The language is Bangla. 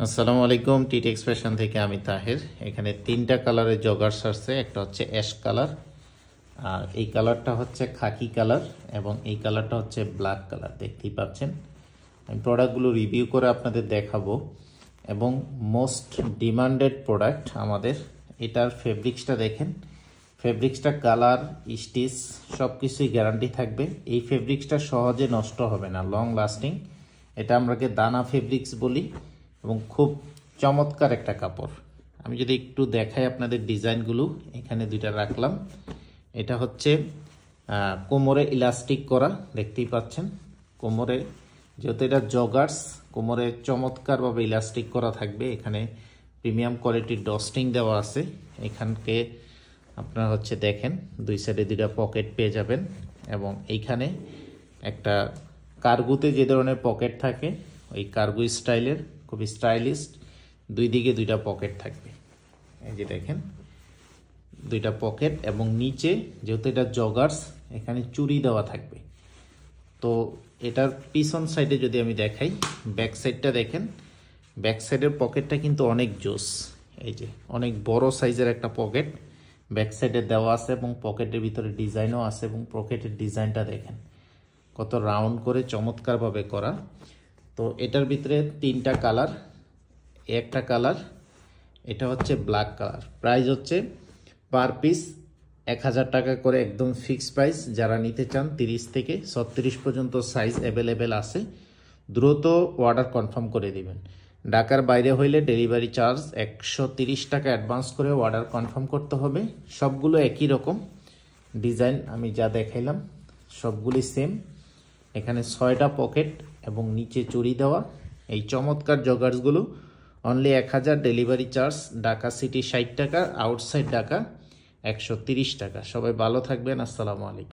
আসসালামু আলাইকুম। টিটেক্স ফ্যাশন থেকে আমি তাহের। এখানে তিনটা কালারের জগার্স আসছে। একটা হচ্ছে অ্যাশ কালার, আর এই কালারটা হচ্ছে খাকি কালার, এবং এই কালারটা হচ্ছে ব্ল্যাক কালার। দেখতেই পাচ্ছেন। আমি প্রোডাক্টগুলো রিভিউ করে আপনাদের দেখাবো, এবং মোস্ট ডিমান্ডেড প্রোডাক্ট আমাদের। এটার ফেব্রিক্সটা দেখেন। ফেব্রিক্সটা কালার, স্টিচ সব কিছুই গ্যারান্টি থাকবে। এই ফেব্রিক্সটা সহজে নষ্ট হবে না, লং লাস্টিং। এটা আমরাকে দানা ফেব্রিক্স বলি, এবং খুব চমৎকার একটা কাপড়। আমি যদি একটু দেখাই আপনাদের ডিজাইনগুলো, এখানে দুইটা রাখলাম। এটা হচ্ছে কোমরে ইলাস্টিক করা, দেখতেই পাচ্ছেন। কোমরে যেহেতু এটা জগার্স, কোমরে চমৎকারভাবে ইলাস্টিক করা থাকবে। এখানে প্রিমিয়াম কোয়ালিটির ডস্টিং দেওয়া আছে। এখানকে আপনারা হচ্ছে দেখেন, দুই সাইডে দুইটা পকেট পেয়ে যাবেন, এবং এইখানে একটা কার্গোতে যে ধরনের পকেট থাকে, ওই কার্গো স্টাইলের, খুবই স্টাইলিশ। দুই দিকে দুইটা পকেট থাকবে, এই যে দেখেন দুইটা পকেট, এবং নিচে যেহেতু এটা জগার্স, এখানে চুড়ি দেওয়া থাকবে। তো এটার পিছন সাইডে যদি আমি দেখাই, ব্যাক সাইডটা দেখেন। ব্যাক সাইডের পকেটটা কিন্তু অনেক জোস। এই যে অনেক বড় সাইজের একটা পকেট ব্যাক সাইডে দেওয়া আছে, এবং পকেটের ভিতরে ডিজাইনও আছে, এবং পকেটের ডিজাইনটা দেখেন কত রাউন্ড করে চমৎকারভাবে করা। তো এটার ভিতরে তিনটা কালার, একটা কালার এটা হচ্ছে ব্ল্যাক কালার। প্রাইস হচ্ছে পার পিস 1000 টাকা করে, একদম ফিক্সড প্রাইস। যারা নিতে চান 30 থেকে 36 পর্যন্ত সাইজ অ্যাভেলেবেল আছে। দ্রুত অর্ডার কনফার্ম করে দিবেন। ঢাকার বাইরে হইলে ডেলিভারি চার্জ 130 টাকা অ্যাডভান্স করে অর্ডার কনফার্ম করতে হবে। সবগুলো একই রকম ডিজাইন, আমি যা দেখাইলাম সবগুলি সেম। এখানে 6টা পকেট এবং নিচে চুড়ি দেওয়া। এই চমৎকার জগার্সগুলো only 1000, delivery charge Dhaka city 60 টাকা, আউটসাইড ঢাকা 130 টাকা। সবাই ভালো থাকবেন। আসসালামু আলাইকুম।